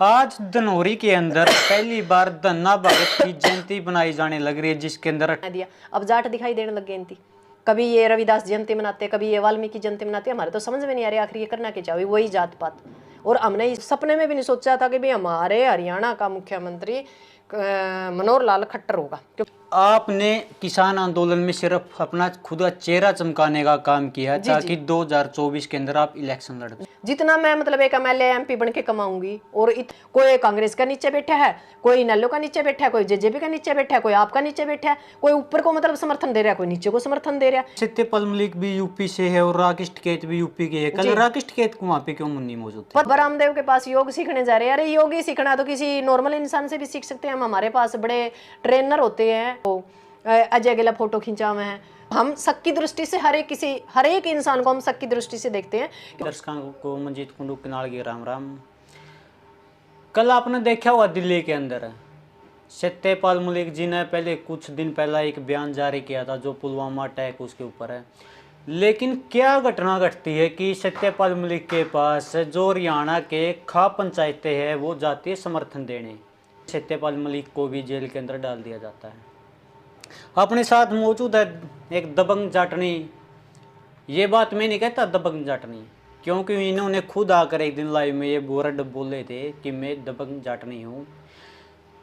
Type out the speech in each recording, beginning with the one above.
आज धनौरी के अंदर पहली बार धन्ना भगत की जयंती बनाई जाने लग रही है, जिसके अंदर दिया अब जाट दिखाई देने लग गए इनकी। कभी ये रविदास जयंती मनाते, कभी ये वाल्मीकि जयंती मनाते। हमारे तो समझ में नहीं आ रही आखिर ये करना क्या चाहे, वही जात पात। और हमने इस सपने में भी नहीं सोचा था कि भाई हमारे हरियाणा का मुख्यमंत्री मनोहर लाल खट्टर होगा। आपने किसान आंदोलन में सिर्फ अपना खुद का चेहरा चमकाने का काम किया ताकि 2024 के अंदर आप इलेक्शन लड़ पाए। जितना मैं मतलब एक एमएलए एमपी बन के कमाऊंगी, और कोई कांग्रेस का नीचे बैठा है, कोई नल्लो का नीचे बैठा है, कोई जेजेपी का नीचे बैठा है, कोई आपका नीचे बैठा है, कोई ऊपर को मतलब समर्थन दे रहा है, कोई नीचे को समर्थन दे रहा है। सत्यपाल मलिक भी यूपी से है और राकेश टिकैत भी यूपी के है। कल राकेश टिकैत को वहाँ पे क्यों नहीं मौजूद थे? रामदेव के पास योग सीखने जा रहे हैं। अरे योग ही सीखना तो किसी नॉर्मल इंसान से भी सीख सकते हैं हम। हमारे पास बड़े ट्रेनर होते हैं, अजय गिला फोटो खींचा हुए हैं। हम शक की दृष्टि से हर एक इंसान को हम शक की दृष्टि से देखते हैं। दर्शकों को मंजीत कुंडू किनाल के राम राम। कल आपने देखा हुआ दिल्ली के अंदर सत्यपाल मलिक जी ने पहले कुछ दिन पहला एक बयान जारी किया था जो पुलवामा अटैक उसके ऊपर है। लेकिन क्या घटना घटती है कि सत्यपाल मलिक के पास जो हरियाणा के खा पंचायतें हैं वो जाती है समर्थन देने। सत्यपाल मलिक को भी जेल के अंदर डाल दिया जाता है। अपने साथ मौजूद है एक दबंग जाटनी। ये बात मैं नहीं कहता दबंग जाटनी, क्योंकि इन्होंने खुद आकर एक दिन लाइव में ये वर्ड बोले थे कि मैं दबंग जाटनी हूँ।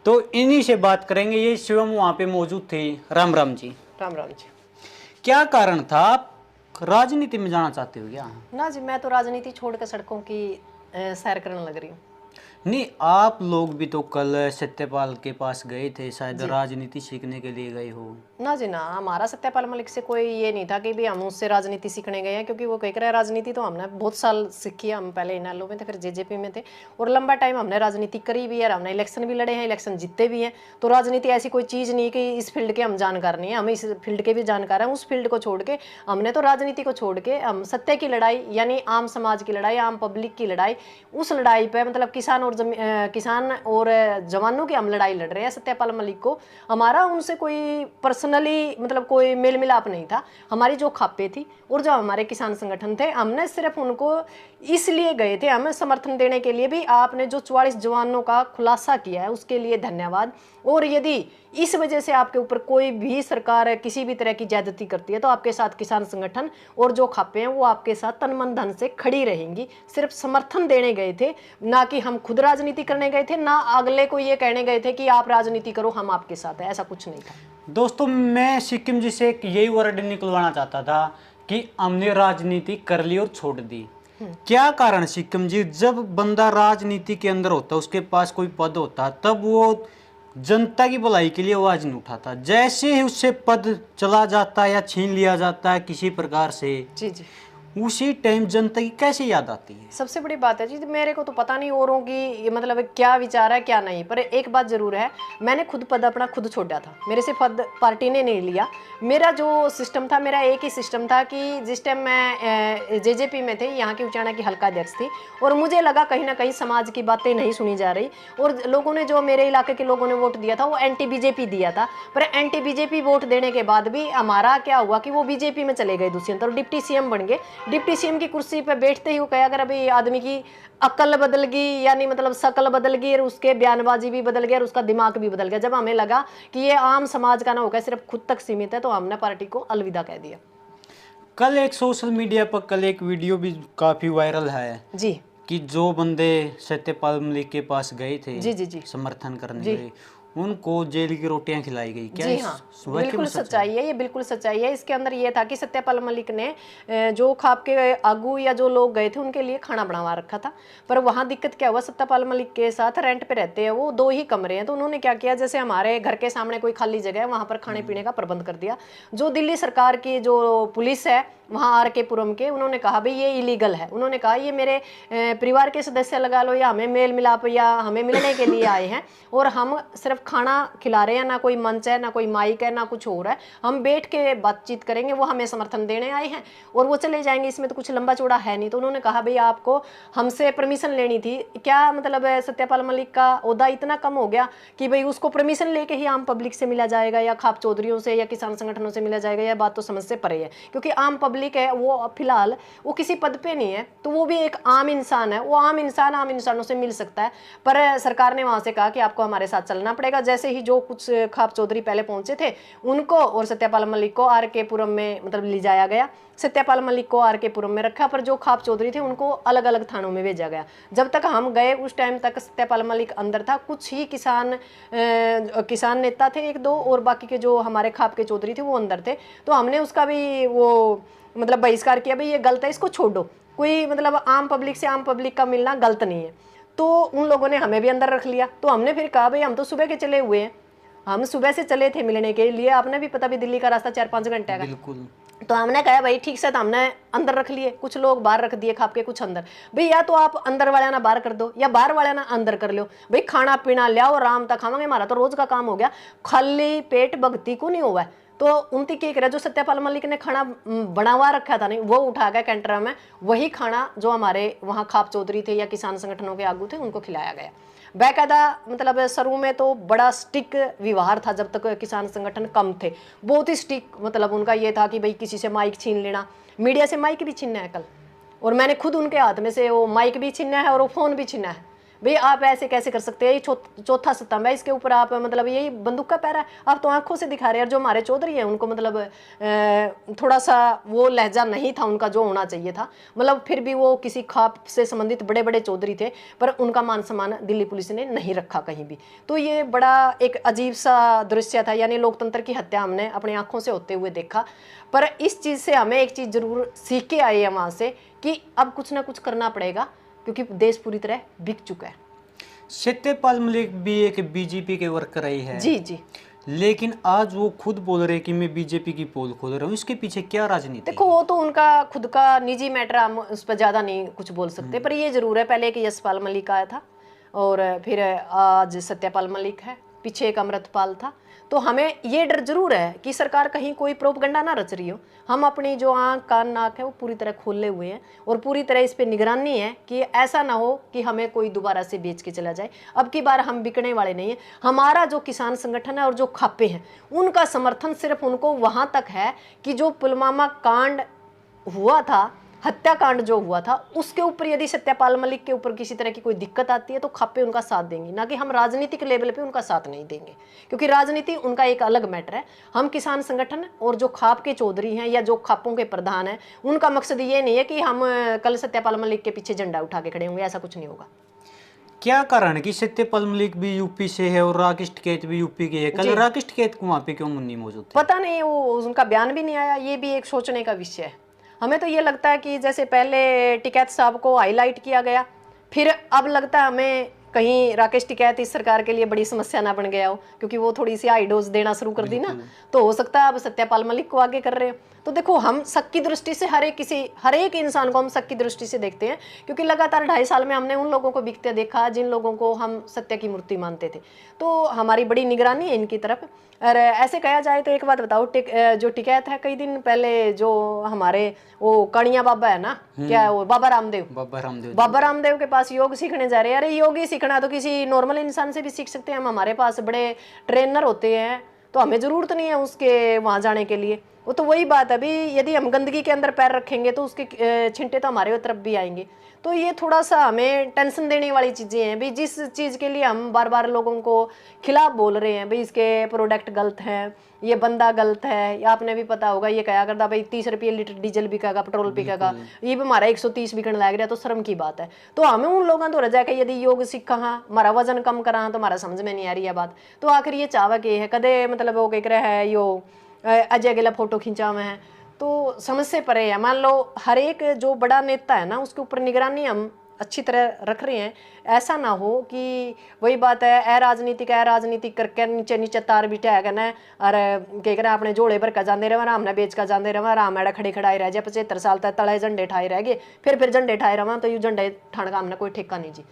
तो इन्हीं से बात करेंगे। ये शिवम वहाँ पे मौजूद थे। राम राम जी। राम राम जी। क्या कारण था, आप राजनीति में जाना चाहते हो क्या? ना जी, मैं तो राजनीति छोड़ कर सड़कों की सैर करने लग रही हूँ। नहीं, आप लोग भी तो कल सत्यपाल के पास गए थे, शायद राजनीति सीखने के लिए गए हो। ना जी ना, हमारा सत्यपाल मलिक से कोई ये नहीं था कि भी हम उससे राजनीति सीखने गए हैं, क्योंकि वो कह रहा है राजनीति तो हमने बहुत साल सीखी है। हम पहले इनेलो में थे, फिर जेजेपी में थे, और लंबा टाइम हमने राजनीति करी भी है। हमने इलेक्शन भी लड़े हैं, इलेक्शन जीते भी हैं। तो राजनीति ऐसी कोई चीज़ नहीं कि इस फील्ड के हम जानकार नहीं है, हम इस फील्ड के भी जानकार हैं। उस फील्ड को छोड़ के हमने तो राजनीति को छोड़ के हम सत्य की लड़ाई, यानी आम समाज की लड़ाई, आम पब्लिक की लड़ाई, उस लड़ाई पर मतलब किसान और जवानों की हम लड़ाई लड़ रहे हैं। सत्यपाल मलिक को हमारा उनसे कोई पर्सनली मतलब कोई मेल मिलाप नहीं था। हमारी जो खापे थी और जो हमारे किसान संगठन थे, हमने सिर्फ उनको इसलिए गए थे, हमें समर्थन देने के लिए भी। आपने जो 44 जवानों का खुलासा किया है उसके लिए धन्यवाद। और यदि इस वजह से आपके ऊपर कोई भी सरकार किसी भी तरह की ज्यादती करती है तो आपके साथ किसान संगठन और जो खापे हैं वो आपके साथ तन मन धन से खड़ी रहेंगी। सिर्फ समर्थन देने गए थे, ना कि हम खुद राजनीति करने गए थे, ना अगले को ये कहने गए थे कि आप राजनीति करो हम आपके साथ है। ऐसा कुछ नहीं था। दोस्तों, मैं सिक्किम जी से यही वर्ड निकलवाना चाहता था कि हमने राजनीति कर ली और छोड़ दी। क्या कारण सिक्किम जी, जब बंदा राजनीति के अंदर होता, उसके पास कोई पद होता, तब वो जनता की भलाई के लिए आवाज नहीं उठाता। जैसे ही उससे पद चला जाता या छीन लिया जाता है किसी प्रकार से, जी जी, उसी टाइम जनता की कैसे याद आती है? सबसे बड़ी बात है जी, मेरे को तो पता नहीं औरों की मतलब क्या विचार है क्या नहीं, पर एक बात जरूर है, मैंने खुद पद अपना खुद छोड़ा था। मेरे से पद पार्टी ने नहीं लिया। मेरा जो सिस्टम था, मेरा एक ही सिस्टम था कि जिस टाइम मैं जेजेपी में थे, यहाँ की उचाना की हल्का अध्यक्ष थी, और मुझे लगा कहीं ना कहीं समाज की बातें नहीं सुनी जा रही, और लोगों ने जो मेरे इलाके के लोगों ने वोट दिया था वो एंटी बीजेपी दिया था। पर एंटी बीजेपी वोट देने के बाद भी हमारा क्या हुआ कि वो बीजेपी में चले गए दुष्यंत, और डिप्टी सीएम बन गए। डिप्टी सीएम की कुर्सी पे बैठते ही वो कहा, अगर अभी आदमी की अकल बदल गई, यानी मतलब शकल बदल गई, और उसके बयानबाजी भी बदल गया, और उसका दिमाग भी बदल गया। जब हमें लगा कि ये आम समाज का ना होकर सिर्फ खुद तक सीमित है, तो हमने पार्टी को अलविदा कह दिया। कल एक सोशल मीडिया पर कल एक वीडियो भी काफी वायरल है जी, कि जो बंदे सत्यपाल मलिक के पास गए थे जी जी जी, समर्थन करने गए, उनको जेल की रोटियां खिलाई गई। क्या जी हाँ, बिल्कुल सच्चाई है, ये बिल्कुल सच्चाई है। इसके अंदर ये था कि सत्यपाल मलिक ने जो खाप के आगू या जो लोग गए थे उनके लिए खाना बनवा रखा था। पर वहाँ दिक्कत क्या हुआ, सत्यपाल मलिक के साथ रेंट पे रहते हैं वो, 2 ही कमरे हैं, तो उन्होंने क्या किया, जैसे हमारे घर के सामने कोई खाली जगह है वहाँ पर खाने पीने का प्रबंध कर दिया। जो दिल्ली सरकार की जो पुलिस है वहाँ RK पुरम के, उन्होंने कहा भाई ये इलीगल है। उन्होंने कहा ये मेरे परिवार के सदस्य लगा लो, या हमें मेल मिलाप या हमें मिलने के लिए आए हैं, और हम सिर्फ खाना खिला रहे हैं, ना कोई मंच है, ना कोई माइक है, ना कुछ और है, हम बैठ के बातचीत करेंगे, वो हमें समर्थन देने आए हैं और वो चले जाएंगे, इसमें तो कुछ लंबा चौड़ा है नहीं। तो उन्होंने कहा भाई आपको हमसे परमिशन लेनी थी क्या, मतलब सत्यपाल मलिक का ओहदा इतना कम हो गया कि भाई उसको परमिशन लेके ही आम पब्लिक से मिला जाएगा या खाप चौधरियों से या किसान संगठनों से मिला जाएगा? यह बात तो समझ से परे है, क्योंकि आम पब्लिक है वो फिलहाल वो किसी पद पे नहीं है, तो वो भी एक आम इंसान है, वो आम इंसान आम इंसानों से मिल सकता है। पर सरकार ने वहां से कहा कि आपको हमारे साथ चलना पड़ेगा। जैसे ही जो कुछ खाप चौधरी पहले पहुंचे थे उनको और सत्यपाल मलिक को आर के पुरम में मतलब ले जाया गया। सत्यपाल मलिक को आर के पुरम में रखा, पर जो खाप चौधरी थे उनको अलग अलग थानों में भेजा गया। जब तक हम गए उस टाइम तक सत्यपाल मलिक अंदर था, कुछ ही किसान नेता थे एक दो, और बाकी के जो हमारे खाप के चौधरी थे वो अंदर थे। तो हमने उसका भी वो मतलब बहिष्कार किया, भाई ये गलत है, इसको छोड़ो, कोई मतलब आम पब्लिक से आम पब्लिक का मिलना गलत नहीं है। तो उन लोगों ने हमें भी अंदर रख लिया। तो हमने फिर कहा भाई हम तो सुबह के चले हुए हैं, हम सुबह से चले थे मिलने के लिए, आपने भी पता भी दिल्ली का रास्ता 4-5 घंटे का। बिल्कुल। तो हमने कहा भाई ठीक से, तो हमने अंदर रख लिए, कुछ लोग बाहर रख दिए खाप के, कुछ अंदर। भाई या तो आप अंदर वाले ना बाहर कर दो या बाहर वाले ना अंदर कर लो, भाई खाना पीना लियाओ, आराम तक खावांगे, हमारा तो रोज का काम हो गया, खाली पेट भक्ति को नहीं हुआ है। तो उनकी क्या करे, जो सत्यपाल मलिक ने खाना बना हुआ रखा था नहीं, वो उठा गया कैंटर में, वही खाना जो हमारे वहाँ खाप चौधरी थे या किसान संगठनों के आगू थे उनको खिलाया गया। बाकायदा मतलब शुरू में तो बड़ा स्टिक व्यवहार था, जब तक किसान संगठन कम थे, बहुत ही स्टिक, मतलब उनका ये था कि भाई किसी से माइक छीन लेना, मीडिया से माइक भी छीनना है कल, और मैंने खुद उनके हाथ में से वो माइक भी छीनना है और वो फोन भी छीना है। भाई आप ऐसे कैसे कर सकते हैं, ये चौथा स्तंभ है, इसके ऊपर आप मतलब यही बंदूक का पैरा है, आप तो आंखों से दिखा रहे हैं। जो हमारे चौधरी हैं उनको मतलब थोड़ा सा वो लहजा नहीं था उनका जो होना चाहिए था, मतलब फिर भी वो किसी खाप से संबंधित बड़े बड़े चौधरी थे, पर उनका मान सम्मान दिल्ली पुलिस ने नहीं रखा कहीं भी। तो ये बड़ा एक अजीब सा दृश्य था, यानी लोकतंत्र की हत्या हमने अपनी आंखों से होते हुए देखा। पर इस चीज़ से हमें एक चीज़ जरूर सीख के आई है वहाँ से कि अब कुछ ना कुछ करना पड़ेगा, क्योंकि देश पूरी तरह बिक चुका है। सत्यपाल मलिक भी एक बीजेपी के वर्कर रही है। जी जी। लेकिन आज वो खुद बोल रहे कि मैं बीजेपी की पोल खोल रहा हूँ, इसके पीछे क्या राजनीति? देखो वो तो उनका खुद का निजी मैटर, हम उस पर ज़्यादा नहीं कुछ बोल सकते, पर ये जरूर है पहले एक यशपाल मलिक आया था और फिर आज सत्यपाल मलिक है, पीछे एक अमृतपाल था। तो हमें ये डर जरूर है कि सरकार कहीं कोई प्रोपगंडा ना रच रही हो। हम अपनी जो आँख कान नाक है वो पूरी तरह खोले हुए हैं और पूरी तरह इस पे निगरानी है कि ऐसा ना हो कि हमें कोई दोबारा से बेच के चला जाए। अब की बार हम बिकने वाले नहीं हैं। हमारा जो किसान संगठन है और जो खापे हैं उनका समर्थन सिर्फ उनको वहाँ तक है कि जो पुलवामा कांड हुआ था, हत्याकांड जो हुआ था, उसके ऊपर यदि सत्यपाल मलिक के ऊपर किसी तरह की कोई दिक्कत आती है तो खापे उनका साथ देंगी, ना कि हम राजनीतिक लेवल पे उनका साथ नहीं देंगे, क्योंकि राजनीति उनका एक अलग मैटर है। हम किसान संगठन और जो खाप के चौधरी हैं या जो खापों के प्रधान हैं, उनका मकसद ये नहीं है कि हम कल सत्यपाल मलिक के पीछे झंडा उठा के खड़े होंगे, ऐसा कुछ नहीं होगा। क्या कारण है कि सत्यपाल मलिक भी यूपी से है और राकेश टिकैत भी यूपी के है? कल राकेश टिकैत को वहाँ पे क्यों नहीं मौजूद थे? पता नहीं, वो उनका बयान भी नहीं आया, ये भी एक सोचने का विषय है। हमें तो ये लगता है कि जैसे पहले टिकैत साहब को हाईलाइट किया गया, फिर अब लगता है हमें कहीं राकेश टिकैत इस सरकार के लिए बड़ी समस्या ना बन गया हो, क्योंकि वो थोड़ी सी हाई डोज देना शुरू कर दी ना, तो हो सकता है अब सत्यपाल मलिक को आगे कर रहे हो। तो देखो हम शक की दृष्टि से हर एक इंसान को हम शक की दृष्टि से देखते हैं, क्योंकि लगातार 2.5 साल में हमने उन लोगों को बिकते देखा जिन लोगों को हम सत्य की मूर्ति मानते थे। तो हमारी बड़ी निगरानी है इनकी तरफ। और ऐसे कहा जाए तो एक बात बताओ, जो टिकैत है, कई दिन पहले जो हमारे वो कणिया बाबा है ना, क्या है वो, बाबा रामदेव के पास योग सीखने जा रहे हैं। अरे योग ही सीखना तो किसी नॉर्मल इंसान से भी सीख सकते हैं हम, हमारे पास बड़े ट्रेनर होते हैं, तो हमें जरूरत नहीं है उसके वहाँ जाने के लिए। वो तो वही बात है, अभी यदि हम गंदगी के अंदर पैर रखेंगे तो उसके छिंटे तो हमारे तरफ भी आएंगे। तो ये थोड़ा सा हमें टेंशन देने वाली चीज़ें हैं भाई, जिस चीज़ के लिए हम बार बार लोगों को खिलाफ बोल रहे हैं भाई इसके प्रोडक्ट गलत हैं, ये बंदा गलत है, या आपने भी पता होगा ये कहा करता भाई 30 रुपये लीटर डीजल बिकेगा, पेट्रोल बिकेगा, ये भी हमारा 130 बिकने लग रहा है, तो शर्म की बात है। तो हमें उन लोगों तो रजा के यदि योग सीखा हमारा वजन कम करा तो हमारा समझ में नहीं आ रही है बात। तो आखिर ये चावा के है कदे मतलब वो कह रहा है यो अजय गिला फोटो खिंचा हुए हैं, तो समझ से परे है। मान लो हर एक जो बड़ा नेता है ना उसके ऊपर निगरानी हम अच्छी तरह रख रहे हैं, ऐसा ना हो कि वही बात है अराजनीतिक करके नीचे नीचे तार बिठाएगा ना और कह रहे अपने जोड़े भर का जाते रहे, हमने बेच का जाते रहे, राम एड़ा खड़े खड़ाए रह जाए 75 साल तक तले झंडे ठाए रह गए, फिर झंडे ठाए रहा तो यू झंडे ठाण का हमने कोई ठेका नहीं जी।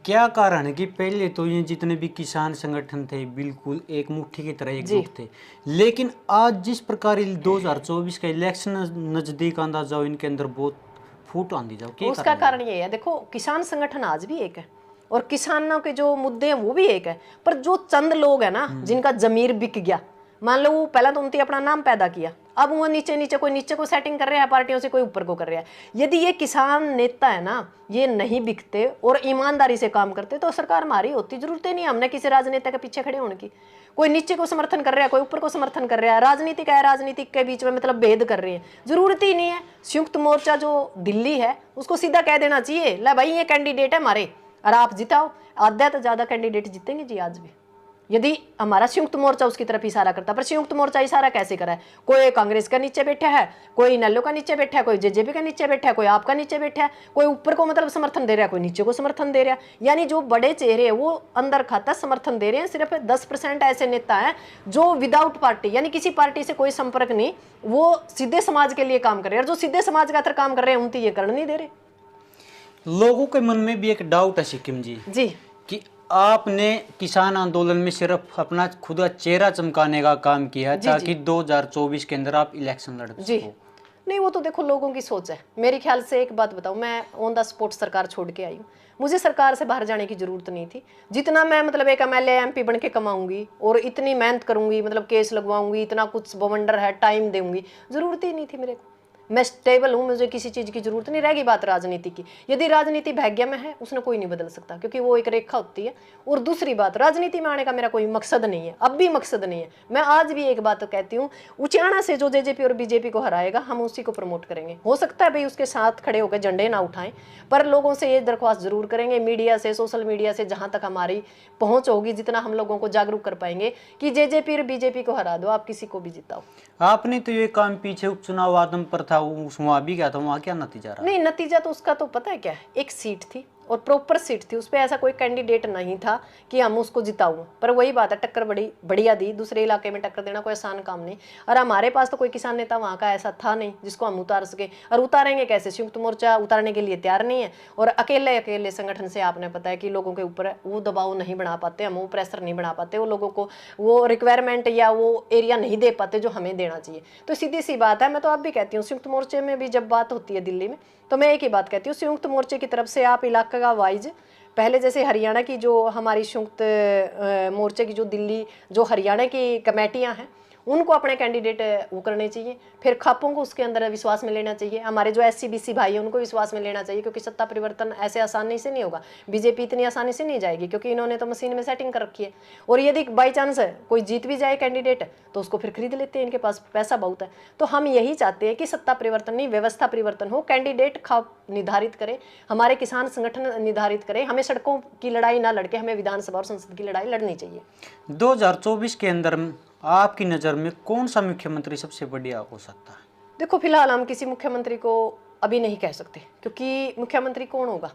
क्या कारण है कि पहले तो ये जितने भी किसान संगठन थे बिल्कुल एक मुट्ठी की तरह एकजुट थे, लेकिन आज जिस प्रकार 2024 का इलेक्शन नजदीक आंदा जाओ, इनके अंदर बहुत फूट आंदी जाओ, क्या उसका कारण ये है, देखो किसान संगठन आज भी एक है और किसानों के जो मुद्दे हैं वो भी एक है, पर जो चंद लोग हैं ना जिनका जमीर बिक गया, मान लो वो पहला तो उनकी अपना नाम पैदा किया, अब वो नीचे नीचे कोई नीचे को सेटिंग कर रहा है पार्टियों से, कोई ऊपर को कर रहा है। यदि ये किसान नेता है ना, ये नहीं बिकते और ईमानदारी से काम करते तो सरकार हमारी होती, जरूरत ही नहीं हमने किसी राजनेता के पीछे खड़े होने की। कोई नीचे को समर्थन कर रहा है, कोई ऊपर को समर्थन कर रहा है, राजनीतिक है, राजनीतिक के बीच में मतलब भेद कर रहे हैं, जरूरत ही नहीं है। संयुक्त मोर्चा जो दिल्ली है उसको सीधा कह देना चाहिए, ला भाई ये कैंडिडेट है हमारे और आप जिताओ, आधा तो ज्यादा कैंडिडेट जीतेंगे जी आज भी, यदि हमारा संयुक्त मोर्चा उसकी तरफ इशारा करता। पर संयुक्त मोर्चा इशारा कैसे करा है, कोई कांग्रेस का नीचे बैठा है, कोई इनेलो का नीचे बैठा है, कोई जेजेपी का नीचे बैठा है, कोई आपका नीचे बैठा है, कोई ऊपर को मतलब समर्थन दे रहा है, कोई नीचे को समर्थन दे रहा है। यानी जो बड़े चेहरे हैं वो अंदर खाता समर्थन दे रहे हैं, सिर्फ 10% ऐसे नेता हैं जो विदाउट पार्टी, यानी किसी पार्टी से कोई संपर्क नहीं, वो सीधे समाज के लिए काम कर रहे हैं, और जो सीधे समाज का तरह काम कर रहे हैं उनकी ये करने नहीं दे रहे। लोगों के मन में भी एक डाउट है सिक्किम जी कि आपने किसान आंदोलन में सिर्फ अपना खुद का चेहरा चमकाने का काम किया ताकि 2024 के अंदर आप इलेक्शन लड़ सको। नहीं, वो तो देखो लोगों की सोच है। मेरे ख्याल से एक बात बताऊं, मैं ऑन द स्पॉट सरकार छोड़ के आई हूँ, मुझे सरकार से बाहर जाने की जरूरत नहीं थी। जितना मैं मतलब एक एमएलए एमपी बन के कमाऊंगी और इतनी मेहनत करूंगी, मतलब केस लगवाऊंगी, इतना कुछ बवंडर है, टाइम दूंगी, जरूरत ही नहीं थी मेरे को। मैं स्टेबल हूँ, मुझे किसी चीज़ की जरूरत नहीं रहेगी। बात राजनीति की, यदि राजनीति भाग्य में है उसने कोई नहीं बदल सकता, क्योंकि वो एक रेखा होती है। और दूसरी बात, राजनीति में आने का मेरा कोई मकसद नहीं है, अब भी मकसद नहीं है। मैं आज भी एक बात तो कहती हूँ, उचाना से जो जेजेपी और बीजेपी को हराएगा हम उसी को प्रमोट करेंगे। हो सकता है भाई उसके साथ खड़े होकर झंडे ना उठाएं, पर लोगों से ये दरख्वास्त जरूर करेंगे, मीडिया से, सोशल मीडिया से, जहां तक हमारी पहुंच होगी, जितना हम लोगों को जागरूक कर पाएंगे कि जेजेपी और बीजेपी को हरा दो, आप किसी को भी जिताओ। आपने तो ये काम पीछे उपचुनाव आदम पर था, वहां भी क्या था, वहां क्या नतीजा रहा? नहीं, नतीजा तो उसका तो पता है क्या है, एक सीट थी और प्रॉपर सीट थी, उस पर ऐसा कोई कैंडिडेट नहीं था कि हम उसको जिताऊं। पर वही बात है, टक्कर बड़ी बढ़िया दी, दूसरे इलाके में टक्कर देना कोई आसान काम नहीं। और हमारे पास तो कोई किसान नेता वहाँ का ऐसा था नहीं जिसको हम उतार सके। और उतारेंगे कैसे, संयुक्त मोर्चा उतारने के लिए तैयार नहीं है, और अकेले संगठन से आपने पता है कि लोगों के ऊपर वो दबाव नहीं बना पाते, हम वो प्रेशर नहीं बना पाते, वो लोगों को वो रिक्वायरमेंट या वो एरिया नहीं दे पाते जो हमें देना चाहिए। तो सीधी सी बात है, मैं तो अब भी कहती हूँ, संयुक्त मोर्चे में भी जब बात होती है दिल्ली में, तो मैं एक ही बात कहती हूँ, संयुक्त मोर्चे की तरफ से आप इलाका का वाइज, पहले जैसे हरियाणा की जो हमारी संयुक्त मोर्चे की जो दिल्ली जो हरियाणा की कमेटियां हैं उनको अपने कैंडिडेट वो करने चाहिए, फिर खापों को उसके अंदर विश्वास में लेना चाहिए, हमारे जो एससी बीसी भाई हैं उनको विश्वास में लेना चाहिए, क्योंकि सत्ता परिवर्तन ऐसे आसानी से नहीं होगा। बीजेपी इतनी आसानी से नहीं जाएगी, क्योंकि इन्होंने तो मशीन में सेटिंग कर रखी है। और यदि बाई चांस कोई जीत भी जाए कैंडिडेट तो उसको फिर खरीद लेते हैं, इनके पास पैसा बहुत है। तो हम यही चाहते हैं कि सत्ता परिवर्तन नहीं, व्यवस्था परिवर्तन हो, कैंडिडेट खाप निर्धारित करे, हमारे किसान संगठन निर्धारित करे, हमें सड़कों की लड़ाई ना लड़के हमें विधानसभा और संसद की लड़ाई लड़नी चाहिए। 2024 के अंदर आपकी नज़र में कौन सा मुख्यमंत्री सबसे बढ़िया हो सकता है? देखो, फिलहाल हम किसी मुख्यमंत्री को अभी नहीं कह सकते, क्योंकि मुख्यमंत्री कौन होगा।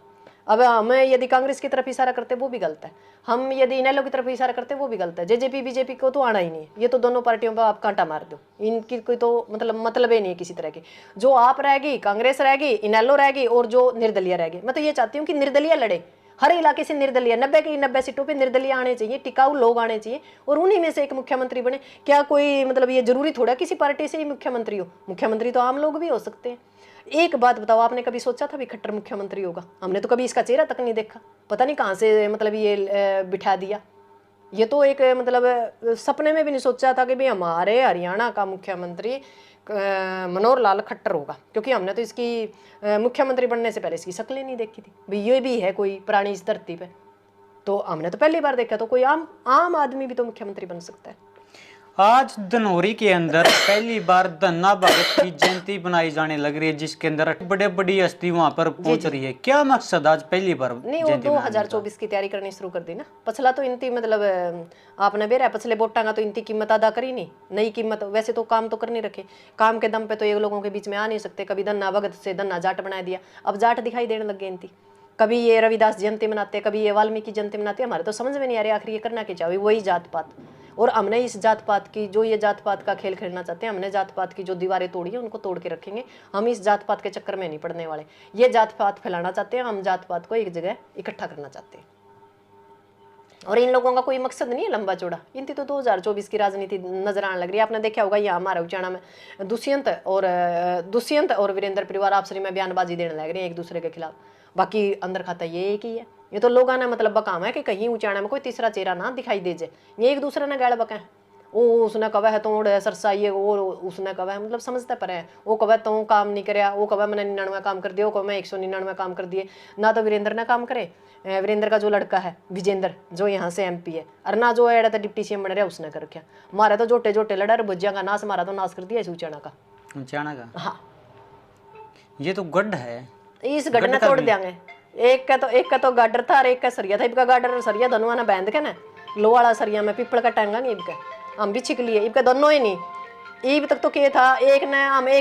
अब हमें यदि कांग्रेस की तरफ इशारा करते वो भी गलत है, हम यदि इनेलो की तरफ इशारा करते वो भी गलत है। जेजेपी बीजेपी को तो आना ही नहीं है, ये तो दोनों पार्टियों पर आप कांटा मार दो, इनकी कोई तो मतलब ही नहीं है किसी तरह की। जो आप रहेगी, कांग्रेस रहेगी, इनेलो रहेगी और जो निर्दलीय रहेगी। मैं तो ये चाहती हूँ कि निर्दलीय लड़े, हर इलाके से निर्दलीय, 90 की 90 सीटों पे निर्दलीय आने चाहिए, टिकाऊ लोग आने चाहिए और उन्हीं में से एक मुख्यमंत्री बने। क्या कोई मतलब ये जरूरी थोड़ा किसी पार्टी से ही मुख्यमंत्री हो, मुख्यमंत्री तो आम लोग भी हो सकते हैं। एक बात बताओ, आपने कभी सोचा था भी खट्टर मुख्यमंत्री होगा? हमने तो कभी इसका चेहरा तक नहीं देखा, पता नहीं कहाँ से मतलब ये बिठा दिया। ये तो एक मतलब सपने में भी नहीं सोचा था कि भाई हमारे हरियाणा का मुख्यमंत्री मनोहर लाल खट्टर होगा, क्योंकि हमने तो इसकी मुख्यमंत्री बनने से पहले इसकी शक्लें नहीं देखी थी भाई, ये भी है कोई प्राणी इस धरती पे। तो हमने तो पहली बार देखा, तो कोई आम आदमी भी तो मुख्यमंत्री बन सकता है। आज धनौरी के अंदर पहली बार धन्ना भगत की जयंती बनाई जाने लग रही है, जिसके अंदर बड़े बड़ी हस्ती वहां पर पहुंच रही है। क्या मकसद आज पहली बार? नहीं, वो 2024 की तैयारी करनी शुरू कर दी ना। पछला तो इनती मतलब आपने बेरा पछले वोटा का तो इनती कीमत अदा करी नहीं, नई कीमत। वैसे तो काम तो कर नहीं रखे, काम के दम पे तो ये लोगों के बीच में आ नहीं सकते। कभी धन्ना भगत से धन्ना जाट बना दिया, अब जाट दिखाई देने लग गए इनती। कभी ये रविदास जयंती मनाते, कभी ये वाल्मीकि जयंती मनाते। हमारे तो समझ में नहीं आ रही आखिर ये करना क्या चाहे, वही जात पात। और हमने इस जात पात की जो ये जात पात का खेल खेलना चाहते हैं, हमने जात पात की जो दीवारें तोड़ी है उनको तोड़ के रखेंगे। हम इस जात पात के चक्कर में नहीं पड़ने वाले। ये जात पात फैलाना चाहते हैं, हम जात पात को एक जगह इकट्ठा करना चाहते हैं। और इन लोगों का कोई मकसद नहीं है लंबा चौड़ा। इनकी तो 2024 की राजनीति नजर आने लग रही है। आपने देखा होगा यहाँ हमारा उचाना में दुष्यंत और वीरेंद्र परिवार आपसी में बयानबाजी देने लग रहे हैं एक दूसरे के खिलाफ। बाकी अंदर खाता ये एक ही है। ये तो लोगों ने मतलब बकाम है कि कहीं उचाना में कोई तीसरा चेहरा ना दिखाई दे जाए। ये एक दूसरे ने गाड़ बका वो उसने कवा है तोड़ है सरसा ये और उसने कवा है मतलब समझता पर है। वो कवा तो काम नहीं कराया, वो कवा मैंने 99 काम कर दिया, वो कवा मैं 199 काम कर दिए। ना तो वीरेंद्र ने काम करे, वीरेंद्र का जो लड़का है विजेंद्र जो यहाँ से MP है, और ना जो एड़ा था डिप्टी CM बन रहा उसने कर रखा। मारा तो जोटे जोटे लड़ा भुजिया का नाश, मारा तो नाश कर दिया इस उचाना का। उचाना का हाँ, ये तो गढ़ है, इस गढ़ ने तोड़ देंगे। एक का तो गाडर था और एक का सरिया था। इबका गाडर और सरिया दोनों ने बांध के ना लोहाड़ा सरिया में पीपल का टांगांगे। इबका हम भी छिक लिए, इबका दोनों ही नहीं। ईब तक तो क्या था, एक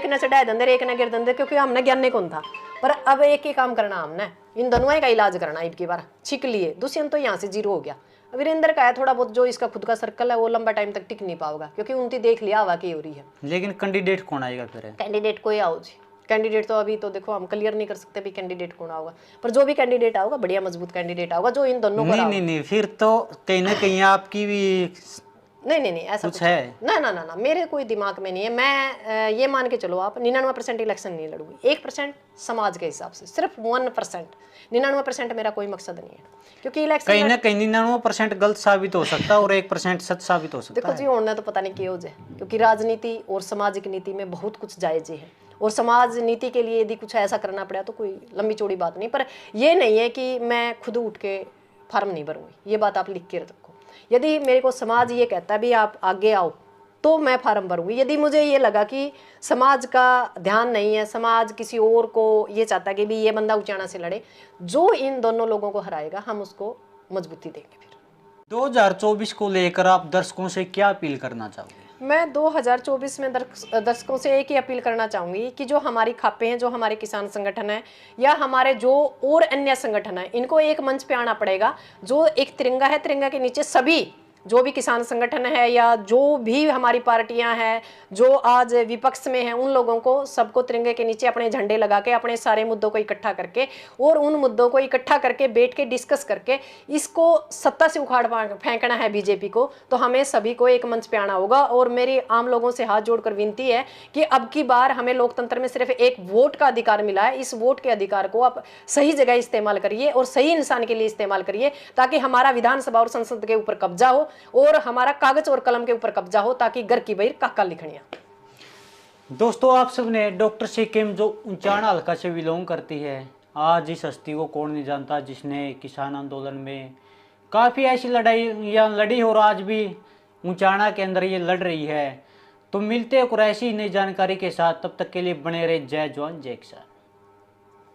ने चढ़ाए दंदे, एक ने गिर दंदे, क्योंकि हमने ज्ञान नहीं कौन था। पर अब एक ही काम करना हमने, इन दोनों का इलाज करना। ईब की बार छिक लिए। दुष्यंत तो यहाँ से 0 हो गया। वीरेंद्र का है थोड़ा बहुत जो इसका खुद का सर्कल है वो लंबा टाइम तक टिक नहीं पाओगा, क्योंकि उनकी देख लिया हवा की हो रही है। लेकिन कैंडिडेट कौन आएगा फिर? कैंडिडेट कोई आओ जी, कैंडिडेट तो अभी तो देखो हम क्लियर नहीं कर सकते भी कैंडिडेट कौन आओगा। पर जो भी कैंडिडेट आओगा बढ़िया मजबूत कैंडिडेट आओगा जो इन दोनों को नहीं फिर तो कहीं ना कहीं आपकी भी नहीं ऐसा कुछ है। ना मेरे कोई दिमाग में नहीं है। मैं ये मान के चलो आप 99% इलेक्शन नहीं लड़ूंगी। 1% समाज के हिसाब से, सिर्फ 1%। 99% मेरा कोई मकसद नहीं है, क्योंकि इलेक्शन कहीं ना कहीं 99% गलत साबित हो सकता है और 1% सच साबित हो सकता देखो है। जी होना तो पता नहीं क्या हो जाए, क्योंकि राजनीति और सामाजिक नीति में बहुत कुछ जायज है। और समाज नीति के लिए यदि कुछ ऐसा करना पड़ा तो कोई लंबी चौड़ी बात नहीं। पर ये नहीं है कि मैं खुद उठ के फार्म नहीं भरूंगी, ये बात आप लिख के रखो। यदि मेरे को समाज ये कहता है भी आप आगे आओ तो मैं फार्म भरूंगी। यदि मुझे ये लगा कि समाज का ध्यान नहीं है, समाज किसी और को ये चाहता है कि भी ये बंदा उचाना से लड़े, जो इन दोनों लोगों को हराएगा हम उसको मजबूती देंगे। फिर 2024 को लेकर आप दर्शकों से क्या अपील करना चाहोगे? मैं 2024 में दर्शकों से एक ही अपील करना चाहूँगी कि जो हमारी खापे हैं, जो हमारे किसान संगठन है या हमारे जो और अन्य संगठन है, इनको एक मंच पे आना पड़ेगा। जो एक तिरंगा है, तिरंगा के नीचे सभी जो भी किसान संगठन है या जो भी हमारी पार्टियां हैं जो आज विपक्ष में हैं, उन लोगों को सबको तिरंगे के नीचे अपने झंडे लगा के अपने सारे मुद्दों को इकट्ठा करके और उन मुद्दों को इकट्ठा करके बैठ के डिस्कस करके इसको सत्ता से उखाड़ फेंकना है बीजेपी को। तो हमें सभी को एक मंच पे आना होगा। और मेरी आम लोगों से हाथ जोड़कर विनती है कि अब की बार हमें लोकतंत्र में सिर्फ एक वोट का अधिकार मिला है। इस वोट के अधिकार को आप सही जगह इस्तेमाल करिए और सही इंसान के लिए इस्तेमाल करिए, ताकि हमारा विधानसभा और संसद के ऊपर कब्जा हो और हमारा कागज और कलम के ऊपर कब्जा हो, ताकि घर की बहिर काका लिखनिया। दोस्तों, आप सबने डॉक्टर सिक्किम जो उचाना हल्का से बिलोंग करती है, आज इस हस्ती को कौन नहीं जानता जिसने किसान आंदोलन में काफ़ी ऐसी लड़ाइयाँ लड़ी और आज भी उचाना के अंदर ये लड़ रही है। तो मिलते हैं कुछ ऐसी नई जानकारी के साथ, तब तक के लिए बने रहे। जय जवान जय किसान।